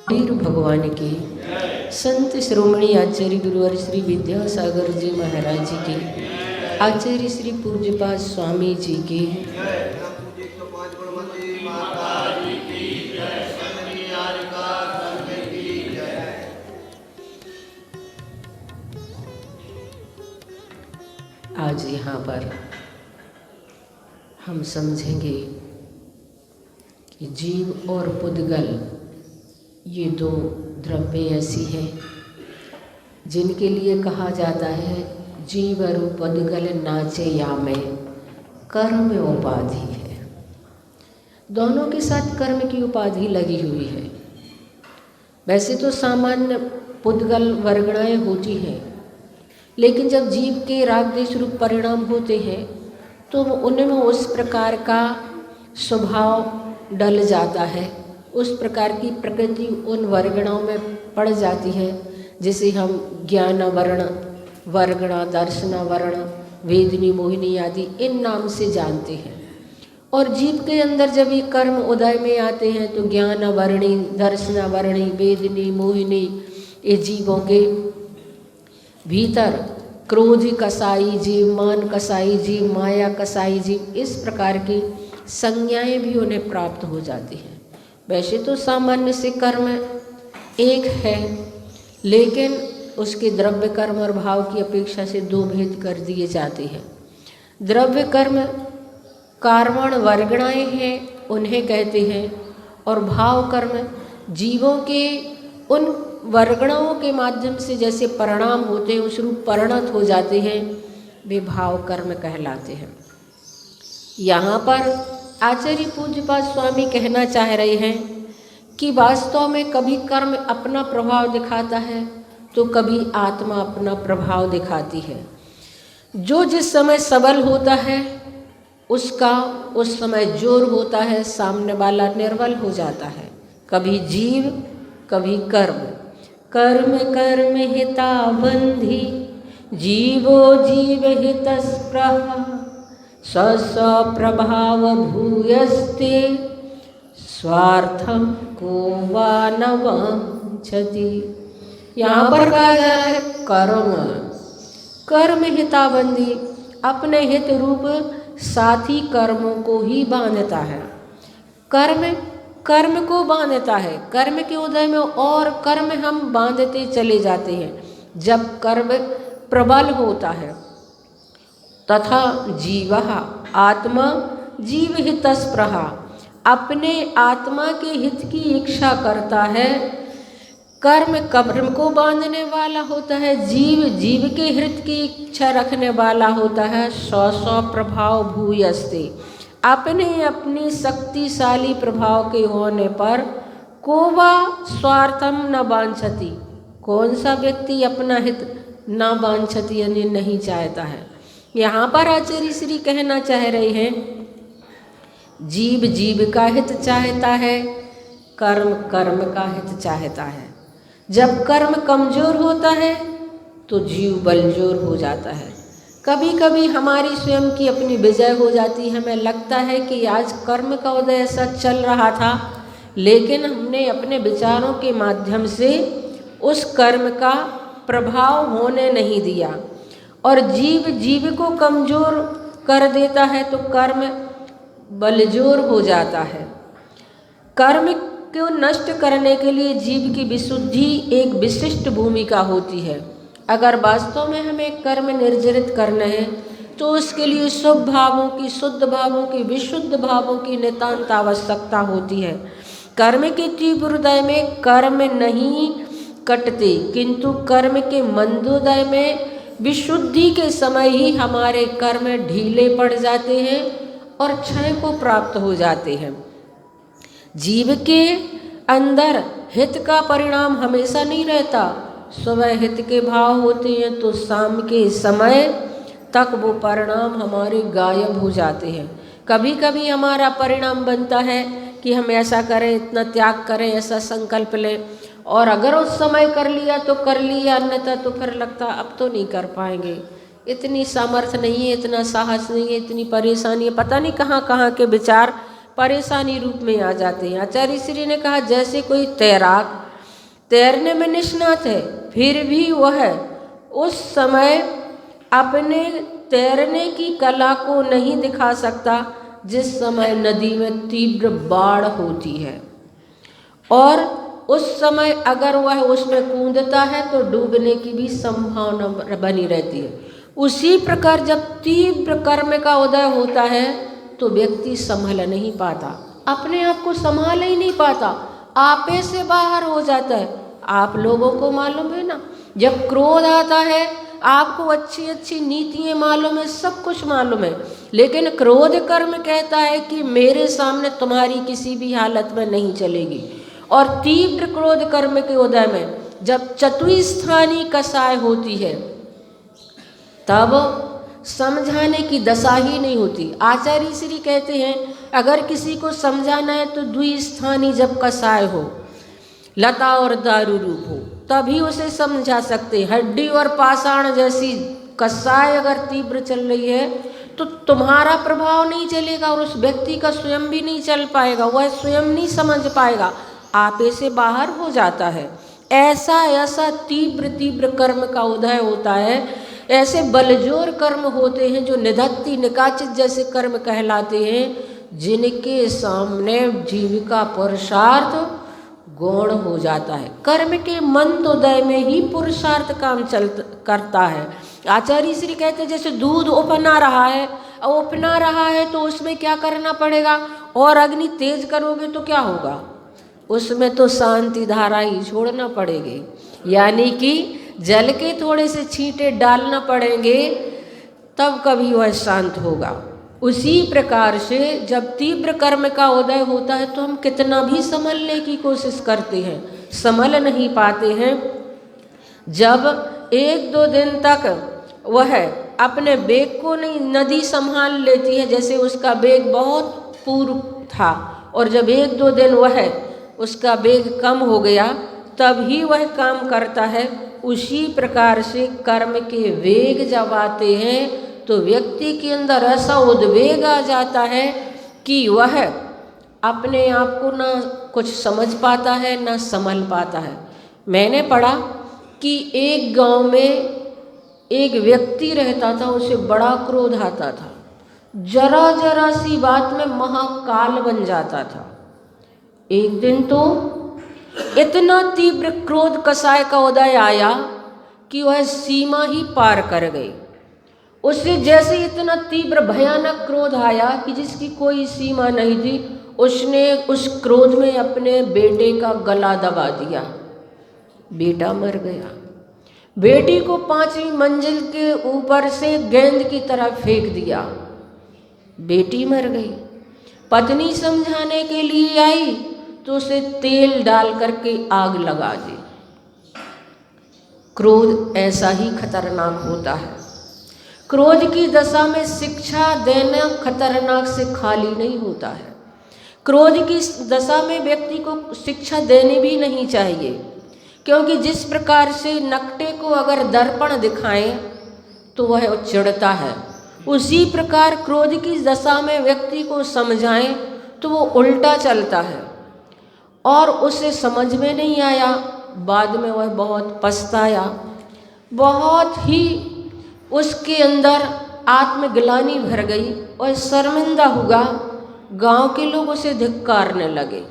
वीर भगवान की, संत श्रोमणी आचार्य गुरुवर श्री विद्यासागर जी महाराज जी की, आचार्य श्री पूज्यपाद स्वामी जी की, आज यहाँ पर हम समझेंगे कि जीव और पुद्गल ये दो द्रव्य ऐसी हैं जिनके लिए कहा जाता है जीव और पुद्गल नाचे या में कर्म उपाधि है। दोनों के साथ कर्म की उपाधि लगी हुई है। वैसे तो सामान्य पुद्गल वर्गणाएं होती हैं, लेकिन जब जीव के राग द्वेष रूप परिणाम होते हैं तो उनमें उस प्रकार का स्वभाव डल जाता है, उस प्रकार की प्रकृति उन वर्गणाओं में पड़ जाती है, जिसे हम ज्ञान वर्ण, वर्गणा, दर्शन वर्ण, वेदनी, मोहिनी आदि इन नाम से जानते हैं। और जीव के अंदर जब ये कर्म उदय में आते हैं तो ज्ञान वर्णी, दर्शन वर्णी, वेदनी, मोहिनी, ये जीवों के भीतर क्रोध कसाई जीव, मान कसाई जीव, माया कसाई जीव, इस प्रकार की संज्ञाएं भी उन्हें प्राप्त हो जाती हैं। वैसे तो सामान्य से कर्म एक है, लेकिन उसके द्रव्य कर्म और भाव की अपेक्षा से दो भेद कर दिए जाते हैं। द्रव्य कर्म कार्वण वर्गणाएं हैं, उन्हें कहते हैं, और भाव कर्म जीवों के उन वर्गणाओं के माध्यम से जैसे परिणाम होते हैं, उस रूप परिणत हो जाते हैं, वे भाव कर्म कहलाते हैं। यहाँ पर आचार्य पूज्यपाद स्वामी कहना चाह रहे हैं कि वास्तव में कभी कर्म अपना प्रभाव दिखाता है तो कभी आत्मा अपना प्रभाव दिखाती है। जो जिस समय सबल होता है उसका उस समय जोर होता है, सामने वाला निर्बल हो जाता है। कभी जीव कभी कर्म, कर्म कर्म हिता बंधी, जीवो जीव हितस्पृहा, स्व प्रभाव भूयस्ते, स्वार्थम को वा न वांछति। यहाँ पर कहा जा रहा है कर्म, कर्म हिताबंदी अपने हित रूप साथी कर्मों को ही बांधता है। कर्म कर्म को बांधता है, कर्म के उदय में और कर्म हम बांधते चले जाते हैं जब कर्म प्रबल होता है। तथा जीवः आत्मा जीव हितस्पृहा, अपने आत्मा के हित की इच्छा करता है। कर्म कर्म को बांधने वाला होता है, जीव जीव के हित की इच्छा रखने वाला होता है। स्व प्रभाव भूयस्ते, अपने अपनी शक्तिशाली प्रभाव के होने पर को वा स्वार्थम न वांछति, कौन सा व्यक्ति अपना हित न वांछति यानी नहीं चाहता है। यहाँ पर आचार्य श्री कहना चाह रहे हैं जीव जीव का हित चाहता है, कर्म कर्म का हित चाहता है। जब कर्म कमजोर होता है तो जीव बलजोर हो जाता है। कभी कभी हमारी स्वयं की अपनी विजय हो जाती है, हमें लगता है कि आज कर्म का उदय ऐसा चल रहा था, लेकिन हमने अपने विचारों के माध्यम से उस कर्म का प्रभाव होने नहीं दिया, और जीव जीव को कमजोर कर देता है तो कर्म बलजोर हो जाता है। कर्म को नष्ट करने के लिए जीव की विशुद्धि एक विशिष्ट भूमिका होती है। अगर वास्तव में हमें कर्म निर्जरित करना है तो उसके लिए शुभ भावों की, शुद्ध भावों की, विशुद्ध भावों की नितांत आवश्यकता होती है। कर्म के तीव्र उदय में कर्म नहीं कटते, किंतु कर्म के मंदोदय में विशुद्धि के समय ही हमारे कर्म ढीले पड़ जाते हैं और क्षय को प्राप्त हो जाते हैं। जीव के अंदर हित का परिणाम हमेशा नहीं रहता। सुबह हित के भाव होते हैं तो शाम के समय तक वो परिणाम हमारे गायब हो जाते हैं। कभी कभी हमारा परिणाम बनता है कि हम ऐसा करें, इतना त्याग करें, ऐसा संकल्प लें, और अगर उस समय कर लिया तो कर लिया, अन्यथा तो फिर लगता अब तो नहीं कर पाएंगे, इतनी सामर्थ्य नहीं है, इतना साहस नहीं है, इतनी परेशानी है, पता नहीं कहाँ कहाँ के विचार परेशानी रूप में आ जाते हैं। आचार्य श्री ने कहा जैसे कोई तैराक तैरने में निष्णात है, फिर भी वह उस समय अपने तैरने की कला को नहीं दिखा सकता जिस समय नदी में तीव्र बाढ़ होती है, और उस समय अगर वह उसमें कूदता है तो डूबने की भी संभावना बनी रहती है। उसी प्रकार जब तीव्र कर्म का उदय होता है तो व्यक्ति संभल नहीं पाता, अपने आप को संभाल ही नहीं पाता, आपे से बाहर हो जाता है। आप लोगों को मालूम है ना, जब क्रोध आता है आपको अच्छी अच्छी नीतियाँ मालूम है, सब कुछ मालूम है, लेकिन क्रोध कर्म कहता है कि मेरे सामने तुम्हारी किसी भी हालत में नहीं चलेगी। और तीव्र क्रोध कर्म के उदय में जब चतुस्थानी कसाय होती है तब समझाने की दशा ही नहीं होती। आचार्य श्री कहते हैं अगर किसी को समझाना है तो द्विस्थानी जब कसाय हो, लता और दारू रूप हो, तभी उसे समझा सकते। हड्डी और पाषाण जैसी कसाय अगर तीव्र चल रही है तो तुम्हारा प्रभाव नहीं चलेगा और उस व्यक्ति का स्वयं भी नहीं चल पाएगा, वह स्वयं नहीं समझ पाएगा, आपे से बाहर हो जाता है। ऐसा ऐसा तीव्र तीव्र कर्म का उदय होता है। ऐसे बलजोर कर्म होते हैं जो निधत्ति निकाचित जैसे कर्म कहलाते हैं, जिनके सामने जीविका पुरुषार्थ गौण हो जाता है। कर्म के मंद उदय में ही पुरुषार्थ काम करता है। आचार्य श्री कहते हैं जैसे दूध उपना रहा है, और उपना रहा है तो उसमें क्या करना पड़ेगा, और अग्नि तेज करोगे तो क्या होगा, उसमें तो शांति धारा ही छोड़ना पड़ेगी, यानी कि जल के थोड़े से छींटे डालना पड़ेंगे तब कभी वह शांत होगा। उसी प्रकार से जब तीव्र कर्म का उदय होता है तो हम कितना भी संभलने की कोशिश करते हैं, संभल नहीं पाते हैं। जब एक दो दिन तक वह अपने वेग को नहीं, नदी संभाल लेती है, जैसे उसका वेग बहुत पूर्व था और जब एक दो दिन वह उसका वेग कम हो गया तब ही वह काम करता है। उसी प्रकार से कर्म के वेग जब आते हैं तो व्यक्ति के अंदर ऐसा उद्वेग आ जाता है कि वह अपने आप को ना कुछ समझ पाता है ना संभल पाता है। मैंने पढ़ा कि एक गांव में एक व्यक्ति रहता था, उसे बड़ा क्रोध आता था, जरा जरा सी बात में महाकाल बन जाता था। एक दिन तो इतना तीव्र क्रोध कसाय का उदय आया कि वह सीमा ही पार कर गई। उससे जैसे इतना तीव्र भयानक क्रोध आया कि जिसकी कोई सीमा नहीं थी, उसने उस क्रोध में अपने बेटे का गला दबा दिया। बेटा मर गया। बेटी को 5वीं मंजिल के ऊपर से गेंद की तरह फेंक दिया। बेटी मर गई। पत्नी समझाने के लिए आई तो उसे तेल डाल करके आग लगा दी। क्रोध ऐसा ही खतरनाक होता है। क्रोध की दशा में शिक्षा देना खतरनाक से खाली नहीं होता है। क्रोध की दशा में व्यक्ति को शिक्षा देनी भी नहीं चाहिए, क्योंकि जिस प्रकार से नकटे को अगर दर्पण दिखाएं तो वह चिढ़ता है, उसी प्रकार क्रोध की दशा में व्यक्ति को समझाएं तो वो उल्टा चलता है और उसे समझ में नहीं आया। बाद में वह बहुत पछताया, बहुत ही उसके अंदर आत्मग्लानि भर गई और शर्मिंदा हुआ। गांव के लोग उसे धिक्कारने लगे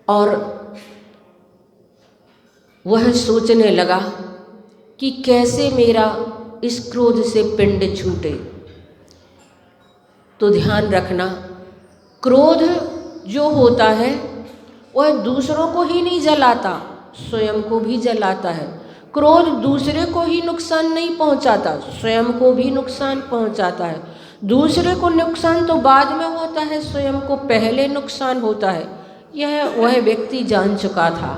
और वह सोचने लगा कि कैसे मेरा इस क्रोध से पिंड छूटे। तो ध्यान रखना, क्रोध जो होता है वह दूसरों को ही नहीं जलाता, स्वयं को भी जलाता है। क्रोध दूसरे को ही नुकसान नहीं पहुंचाता, स्वयं को भी नुकसान पहुंचाता है। दूसरे को नुकसान तो बाद में होता है, स्वयं को पहले नुकसान होता है। यह वह व्यक्ति जान चुका था।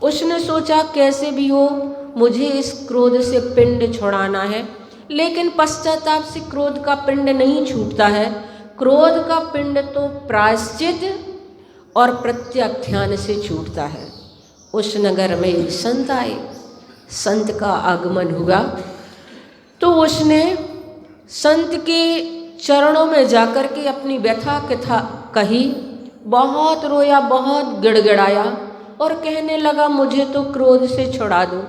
उसने सोचा कैसे भी हो मुझे इस क्रोध से पिंड छुड़ाना है, लेकिन पश्चाताप से क्रोध का पिंड नहीं छूटता है। क्रोध का पिंड तो प्रायश्चित और प्रत्याख्यान से छूटता है। उस नगर में एक संत आए, संत का आगमन हुआ तो उसने संत के चरणों में जाकर के अपनी व्यथा कथा कही, बहुत रोया, बहुत गिड़गिड़ाया और कहने लगा मुझे तो क्रोध से छुड़ा दो,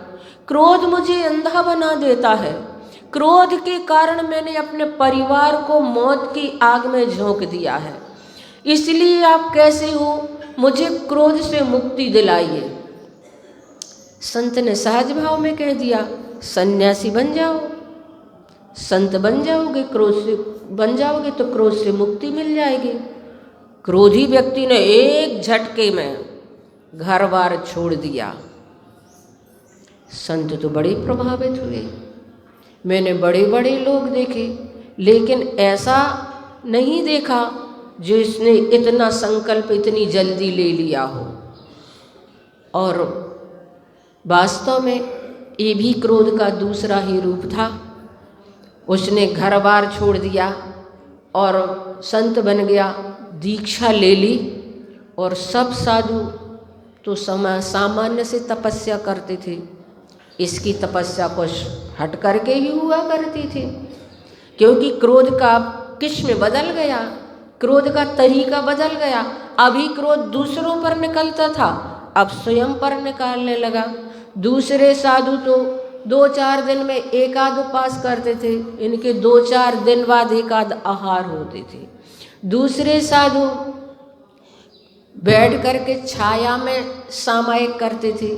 क्रोध मुझे अंधा बना देता है, क्रोध के कारण मैंने अपने परिवार को मौत की आग में झोंक दिया है, इसलिए आप कैसे हो, मुझे क्रोध से मुक्ति दिलाइए। संत ने सहज भाव में कह दिया सन्यासी बन जाओ, संत बन जाओगे, क्रोध से बन जाओगे तो क्रोध से मुक्ति मिल जाएगी। क्रोधी व्यक्ति ने एक झटके में घर बार छोड़ दिया। संत तो बड़े प्रभावित हुए। मैंने बड़े बड़े लोग देखे, लेकिन ऐसा नहीं देखा जो इसने इतना संकल्प इतनी जल्दी ले लिया हो। और वास्तव में ये भी क्रोध का दूसरा ही रूप था। उसने घर बार छोड़ दिया और संत बन गया, दीक्षा ले ली। और सब साधु तो सामान्य से तपस्या करते थे, इसकी तपस्या कुछ हट करके ही हुआ करती थी, क्योंकि क्रोध का किस्म बदल गया, क्रोध का तरीका बदल गया। अभी क्रोध दूसरों पर निकलता था, अब स्वयं पर निकालने लगा। दूसरे साधु तो 2-4 दिन में एक आध उपास करते थे, इनके 2-4 दिन बाद एक आध आहार होते थे। दूसरे साधु बैठ करके छाया में सामायिक करते थे,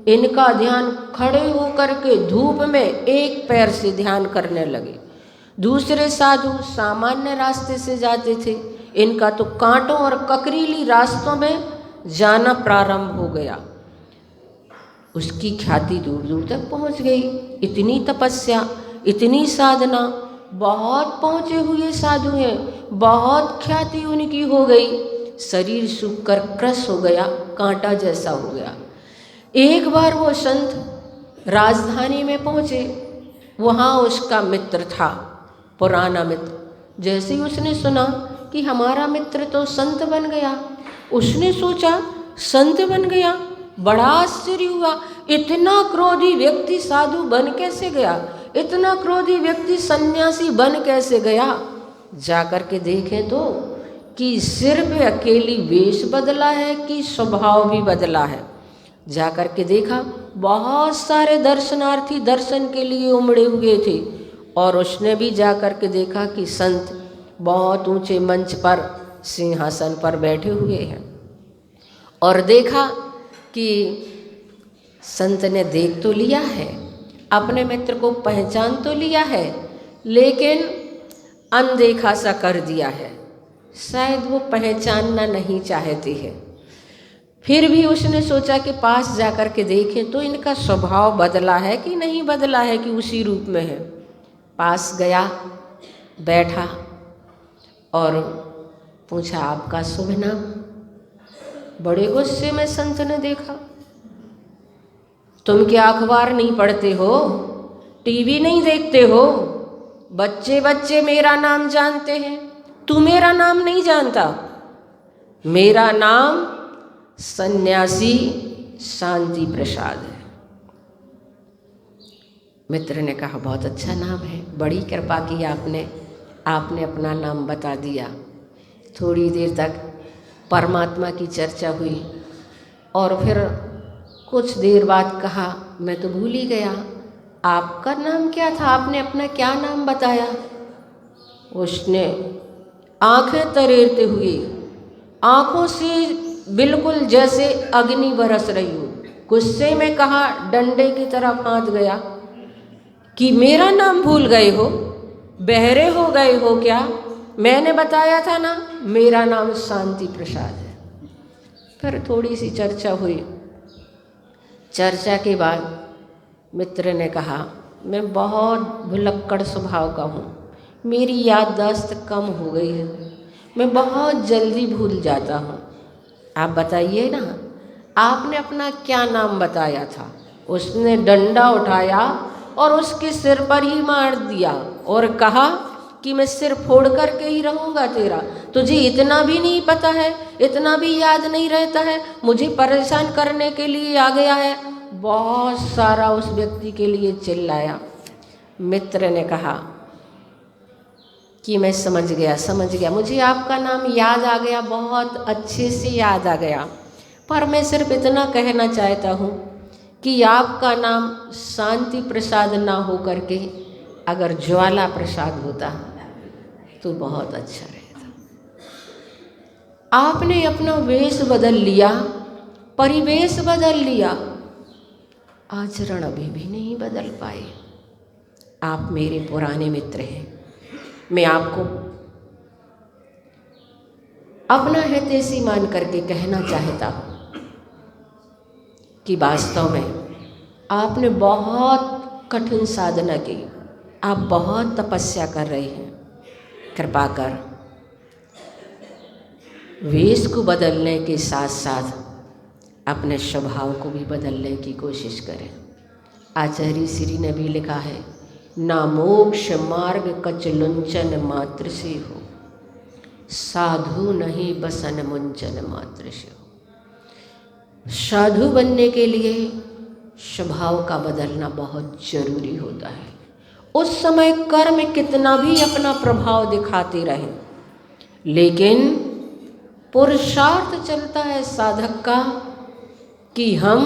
इनका ध्यान खड़े होकर के धूप में एक पैर से ध्यान करने लगे। दूसरे साधु सामान्य रास्ते से जाते थे, इनका तो कांटों और ककरीली रास्तों में जाना प्रारंभ हो गया। उसकी ख्याति दूर दूर तक पहुंच गई। इतनी तपस्या, इतनी साधना, बहुत पहुँचे हुए साधु हैं, बहुत ख्याति उनकी हो गई। शरीर सूख कर क्रश हो गया, कांटा जैसा हो गया। एक बार वो संत राजधानी में पहुँचे, वहाँ उसका मित्र था, पुराना मित्र। जैसे ही उसने सुना कि हमारा मित्र तो संत बन गया, उसने सोचा संत बन गया, बड़ा आश्चर्य हुआ। इतना क्रोधी व्यक्ति साधु बन कैसे गया, इतना क्रोधी व्यक्ति सन्यासी बन कैसे गया। जाकर के देखें तो कि सिर्फ अकेली वेश बदला है कि स्वभाव भी बदला है। जाकर के देखा, बहुत सारे दर्शनार्थी दर्शन के लिए उमड़े हुए थे। और उसने भी जाकर के देखा कि संत बहुत ऊंचे मंच पर सिंहासन पर बैठे हुए हैं। और देखा कि संत ने देख तो लिया है, अपने मित्र को पहचान तो लिया है, लेकिन अनदेखा सा कर दिया है। शायद वो पहचानना नहीं चाहते हैं। फिर भी उसने सोचा कि पास जाकर के देखें तो इनका स्वभाव बदला है कि नहीं बदला है, कि उसी रूप में है। पास गया, बैठा और पूछा आपका शुभ नाम। बड़े गुस्से में संत ने देखा, तुम क्या अखबार नहीं पढ़ते हो, टीवी नहीं देखते हो, बच्चे बच्चे मेरा नाम जानते हैं, तू मेरा नाम नहीं जानता। मेरा नाम सन्यासी शांति प्रसाद है। मित्र ने कहा बहुत अच्छा नाम है, बड़ी कृपा की आपने अपना नाम बता दिया। थोड़ी देर तक परमात्मा की चर्चा हुई और फिर कुछ देर बाद कहा मैं तो भूल ही गया, आपका नाम क्या था, आपने अपना क्या नाम बताया। उसने आंखें तरेरते हुए, आंखों से बिल्कुल जैसे अग्नि बरस रही हो, गुस्से में कहा, डंडे की तरफ हाथ गया कि मेरा नाम भूल गए हो, बहरे हो गए हो क्या, मैंने बताया था ना मेरा नाम शांति प्रसाद है। फिर थोड़ी सी चर्चा हुई। चर्चा के बाद मित्र ने कहा मैं बहुत भुलक्कड़ स्वभाव का हूँ, मेरी याददाश्त कम हो गई है, मैं बहुत जल्दी भूल जाता हूँ। आप बताइए ना, आपने अपना क्या नाम बताया था। उसने डंडा उठाया और उसके सिर पर ही मार दिया और कहा कि मैं सिर फोड़ करके ही रहूँगा तेरा, तुझे इतना भी नहीं पता है, इतना भी याद नहीं रहता है, मुझे परेशान करने के लिए आ गया है। बहुत सारा उस व्यक्ति के लिए चिल्लाया। मित्र ने कहा कि मैं समझ गया, मुझे आपका नाम याद आ गया, बहुत अच्छे से याद आ गया, पर मैं सिर्फ इतना कहना चाहता हूँ कि आपका नाम शांति प्रसाद ना हो करके अगर ज्वाला प्रसाद होता तो बहुत अच्छा रहता। आपने अपना वेश बदल लिया, परिवेश बदल लिया, आचरण अभी भी नहीं बदल पाए। आप मेरे पुराने मित्र हैं, मैं आपको अपना हितैषी मान करके कहना चाहता हूँ कि वास्तव में आपने बहुत कठिन साधना की, आप बहुत तपस्या कर रहे हैं। कृपा कर वेश को बदलने के साथ साथ अपने स्वभाव को भी बदलने की कोशिश करें। आचार्य श्री ने भी लिखा है, ना मोक्ष मार्ग कच लुंचन मात्र से हो, साधु नहीं बसन मुंचन मात्र से हो। साधु बनने के लिए स्वभाव का बदलना बहुत जरूरी होता है। उस समय कर्म कितना भी अपना प्रभाव दिखाते रहे, लेकिन पुरुषार्थ चलता है साधक का कि हम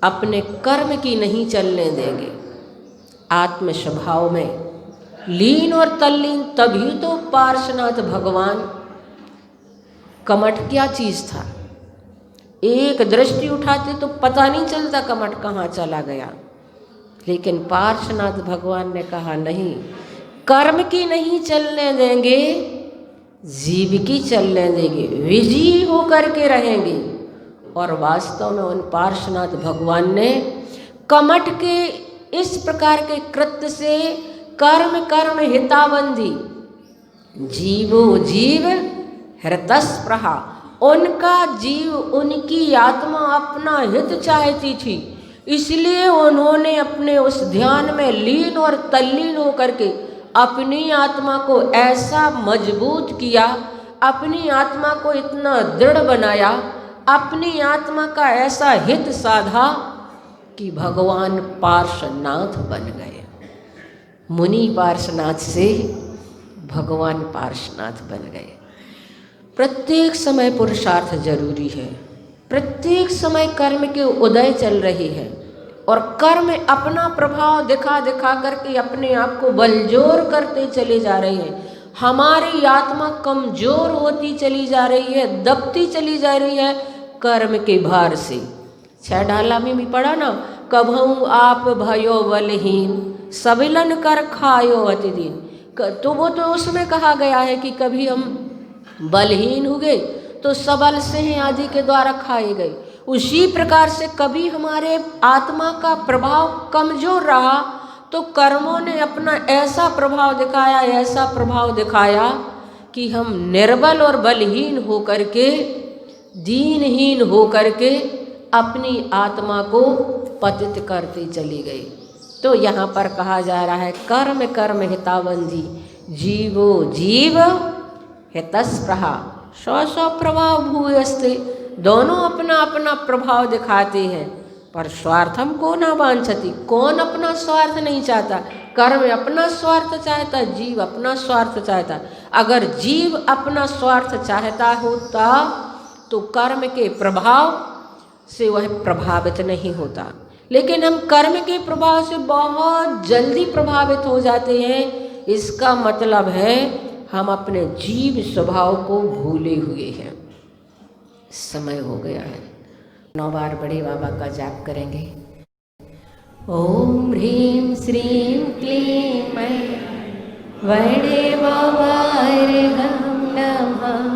अपने कर्म की नहीं चलने देंगे। आत्म स्वभाव में लीन और तल्लीन, तभी तो पार्श्वनाथ भगवान, कमठ क्या चीज़ था, एक दृष्टि उठाते तो पता नहीं चलता कमठ कहाँ चला गया, लेकिन पार्श्वनाथ भगवान ने कहा नहीं, कर्म की नहीं चलने देंगे, जीव की चलने देंगे, विजयी होकर के रहेंगे। और वास्तव में उन पार्श्वनाथ भगवान ने कमठ के इस प्रकार के कृत्य से कर्म कर्म हिताबंधी, जीवो जीव हृतस्पृहा, उनका जीव, उनकी आत्मा अपना हित चाहती थी, इसलिए उन्होंने अपने उस ध्यान में लीन और तल्लीन होकर के अपनी आत्मा को ऐसा मजबूत किया, अपनी आत्मा को इतना दृढ़ बनाया, अपनी आत्मा का ऐसा हित साधा कि भगवान पार्श्वनाथ बन गए। मुनि पार्श्वनाथ से भगवान पार्श्वनाथ बन गए। प्रत्येक समय पुरुषार्थ जरूरी है, प्रत्येक समय कर्म के उदय चल रही है, और कर्म अपना प्रभाव दिखा दिखा करके अपने आप को बलजोर करते चले जा रहे हैं। हमारी आत्मा कमजोर होती चली जा रही है, दबती चली जा रही है कर्म के भार से। 6 डाला में भी पढ़ा ना, कभऊ आप भयो बलहीन, सबिलन कर खायो अति दिन। तो वो तो उसमें कहा गया है कि कभी हम बलहीन हो गए तो सबल सिंह आदि के द्वारा खाए गए। उसी प्रकार से कभी हमारे आत्मा का प्रभाव कमजोर रहा तो कर्मों ने अपना ऐसा प्रभाव दिखाया, ऐसा प्रभाव दिखाया कि हम निर्बल और बलहीन होकर के, दीनहीन होकर के अपनी आत्मा को पतित करते चली गई। तो यहाँ पर कहा जा रहा है, कर्म कर्म हिताबंधी, जीवो जीव हितस्पृहा, स्व स्व प्रभाव भूयस्ते। दोनों अपना अपना प्रभाव दिखाते हैं, पर स्वार्थम को ना वांछति, कौन अपना स्वार्थ नहीं चाहता। कर्म अपना स्वार्थ चाहता, जीव अपना स्वार्थ चाहता। अगर जीव अपना स्वार्थ चाहता होता तो कर्म के प्रभाव से वह प्रभावित नहीं होता, लेकिन हम कर्म के प्रभाव से बहुत जल्दी प्रभावित हो जाते हैं। इसका मतलब है हम अपने जीव स्वभाव को भूले हुए हैं। समय हो गया है, 9 बार बड़े बाबा का जाप करेंगे। ओम ह्रीं श्रीं क्लीं मैं बड़े बाबा रे हम नमः।